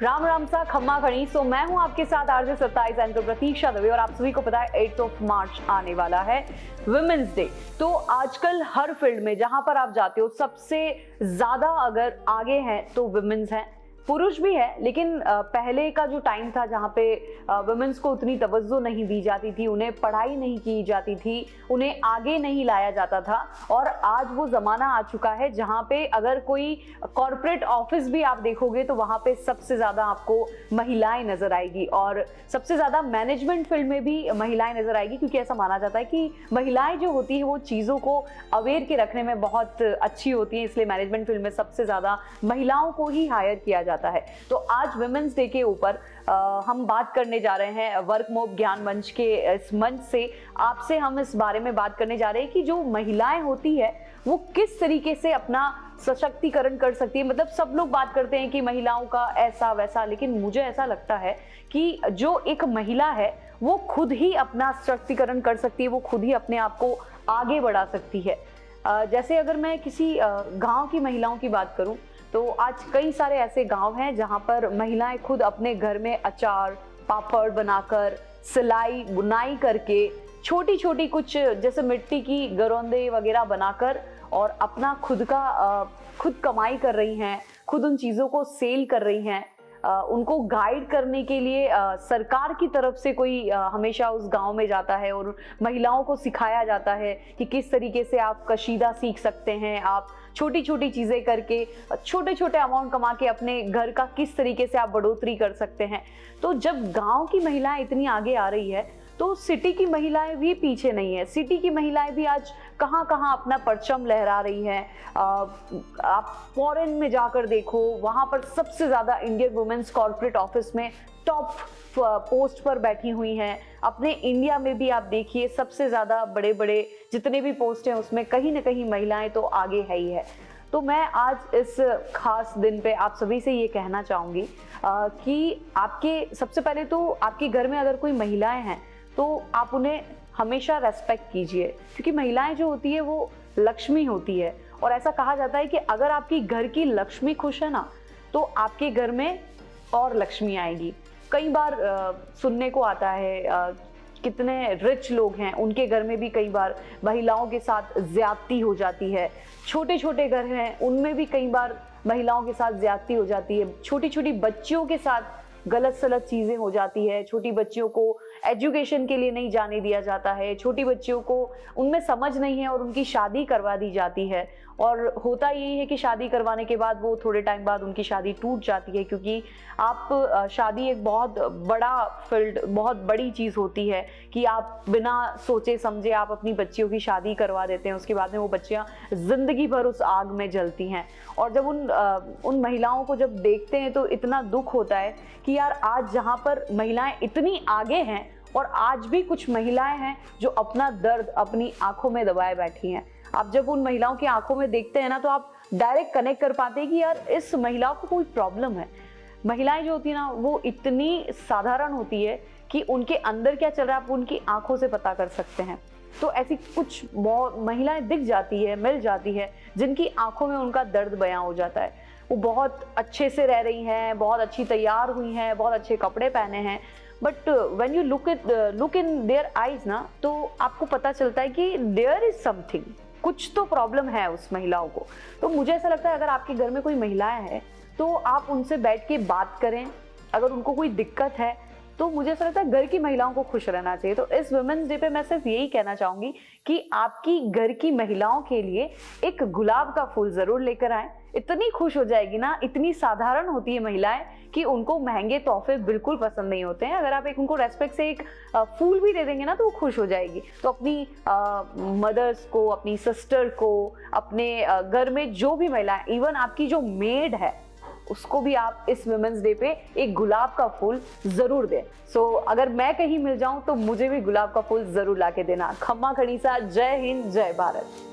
राम राम सा खम्मा खड़ी। सो मैं हूं आपके साथ आरजे 27 एंकर प्रतीक्षा दवे और आप सभी को पता है 8 मार्च आने वाला है वुमेन्स डे। तो आजकल हर फील्ड में जहां पर आप जाते हो सबसे ज्यादा अगर आगे हैं तो वुमेन्स हैं, पुरुष भी है, लेकिन पहले का जो टाइम था जहाँ पे वुमेन्स को उतनी तवज्जो नहीं दी जाती थी, उन्हें पढ़ाई नहीं की जाती थी, उन्हें आगे नहीं लाया जाता था। और आज वो ज़माना आ चुका है जहाँ पे अगर कोई कॉरपोरेट ऑफिस भी आप देखोगे तो वहाँ पे सबसे ज़्यादा आपको महिलाएं नज़र आएगी और सबसे ज़्यादा मैनेजमेंट फील्ड में भी महिलाएं नज़र आएगी, क्योंकि ऐसा माना जाता है कि महिलाएं जो होती है वो चीज़ों को अवेयर के रखने में बहुत अच्छी होती हैं, इसलिए मैनेजमेंट फील्ड में सबसे ज़्यादा महिलाओं को ही हायर किया जाता है। तो आज वुमेन्स डे के ऊपर हम बात करने जा रहे हैं वर्क मोब ज्ञान मंच के इस मंच से। आपसे हम इस बारे में बात करने जा रहे हैं कि जो महिलाएं होती है वो किस तरीके से अपना सशक्तिकरण कर सकती है। मतलब सब लोग बात करते हैं कि महिलाओं का ऐसा वैसा, लेकिन मुझे ऐसा लगता है कि जो एक महिला है वो खुद ही अपना सशक्तिकरण कर सकती है, वो खुद ही अपने आप को आगे बढ़ा सकती है। जैसे अगर मैं किसी गांव की महिलाओं की बात करूं तो आज कई सारे ऐसे गांव हैं जहां पर महिलाएं खुद अपने घर में अचार पापड़ बनाकर, सिलाई बुनाई करके, छोटी छोटी कुछ जैसे मिट्टी की गरोंदे वगैरह बनाकर और अपना खुद कमाई कर रही हैं, खुद उन चीज़ों को सेल कर रही हैं। उनको गाइड करने के लिए सरकार की तरफ से कोई हमेशा उस गांव में जाता है और महिलाओं को सिखाया जाता है कि किस तरीके से आप कशीदा सीख सकते हैं, आप छोटी छोटी चीज़ें करके छोटे छोटे अमाउंट कमा के अपने घर का किस तरीके से आप बढ़ोतरी कर सकते हैं। तो जब गांव की महिलाएं इतनी आगे आ रही है तो सिटी की महिलाएं भी पीछे नहीं है। सिटी की महिलाएं भी आज कहाँ कहाँ अपना परचम लहरा रही हैं। आप फॉरेन में जाकर देखो, वहाँ पर सबसे ज़्यादा इंडियन वुमेन्स कॉर्पोरेट ऑफिस में टॉप पोस्ट पर बैठी हुई हैं। अपने इंडिया में भी आप देखिए सबसे ज़्यादा बड़े बड़े जितने भी पोस्ट हैं उसमें कहीं ना कहीं महिलाएं तो आगे है ही है। तो मैं आज इस खास दिन पे आप सभी से ये कहना चाहूँगी कि आपके सबसे पहले तो आपके घर में अगर कोई महिलाएं हैं तो आप उन्हें हमेशा रेस्पेक्ट कीजिए, क्योंकि महिलाएं जो होती है वो लक्ष्मी होती है। और ऐसा कहा जाता है कि अगर आपकी घर की लक्ष्मी खुश है ना तो आपके घर में और लक्ष्मी आएगी। कई बार सुनने को आता है कितने रिच लोग हैं उनके घर में भी कई बार महिलाओं के साथ ज्यादती हो जाती है। छोटे छोटे घर हैं उनमें भी कई बार महिलाओं के साथ ज्यादती हो जाती है। छोटी छोटी बच्चियों के साथ गलत सलत चीजें हो जाती है। छोटी बच्चियों को एजुकेशन के लिए नहीं जाने दिया जाता है, छोटी बच्चियों को उनमें समझ नहीं है और उनकी शादी करवा दी जाती है। और होता यही है कि शादी करवाने के बाद वो थोड़े टाइम बाद उनकी शादी टूट जाती है, क्योंकि आप शादी एक बहुत बड़ा फील्ड, बहुत बड़ी चीज़ होती है कि आप बिना सोचे समझे आप अपनी बच्चियों की शादी करवा देते हैं। उसके बाद में वो बच्चियां जिंदगी भर उस आग में जलती हैं। और जब उन महिलाओं को जब देखते हैं तो इतना दुख होता है कि यार आज जहाँ पर महिलाएं इतनी आगे हैं और आज भी कुछ महिलाएं हैं जो अपना दर्द अपनी आंखों में दबाए बैठी हैं। आप जब उन महिलाओं की आंखों में देखते हैं ना तो आप डायरेक्ट कनेक्ट कर पाते हैं कि यार इस महिला को कोई प्रॉब्लम है। महिलाएं जो होती है ना वो इतनी साधारण होती है कि उनके अंदर क्या चल रहा है आप उनकी आंखों से पता कर सकते हैं। तो ऐसी कुछ महिलाएं दिख जाती है, मिल जाती है, जिनकी आंखों में उनका दर्द बयां हो जाता है। वो बहुत अच्छे से रह रही हैं, बहुत अच्छी तैयार हुई हैं, बहुत अच्छे कपड़े पहने हैं, but when you look in their eyes ना तो आपको पता चलता है कि देयर इज समथिंग, कुछ तो प्रॉब्लम है उस महिलाओं को। तो मुझे ऐसा लगता है अगर आपके घर में कोई महिलाएं हैं तो आप उनसे बैठ के बात करें। अगर उनको कोई दिक्कत है तो मुझे ऐसा लगता है घर की महिलाओं को खुश रहना चाहिए। तो इस वुमेन्स डे पे मैं सिर्फ यही कहना चाहूंगी कि आपकी घर की महिलाओं के लिए एक गुलाब का फूल जरूर लेकर आए। इतनी खुश हो जाएगी ना, इतनी साधारण होती है महिलाएं कि उनको महंगे तोहफे बिल्कुल पसंद नहीं होते हैं। अगर आप उनको रेस्पेक्ट से एक फूल भी दे देंगे ना तो वो खुश हो जाएगी। तो अपनी मदर्स को, अपनी सिस्टर को, अपने घर में जो भी महिलाएं, इवन आपकी जो मेड है उसको भी आप इस वुमेन्स डे पे एक गुलाब का फूल जरूर दें। सो अगर मैं कहीं मिल जाऊं तो मुझे भी गुलाब का फूल जरूर ला के देना। खम्मा खड़ीसा, जय हिंद, जय भारत।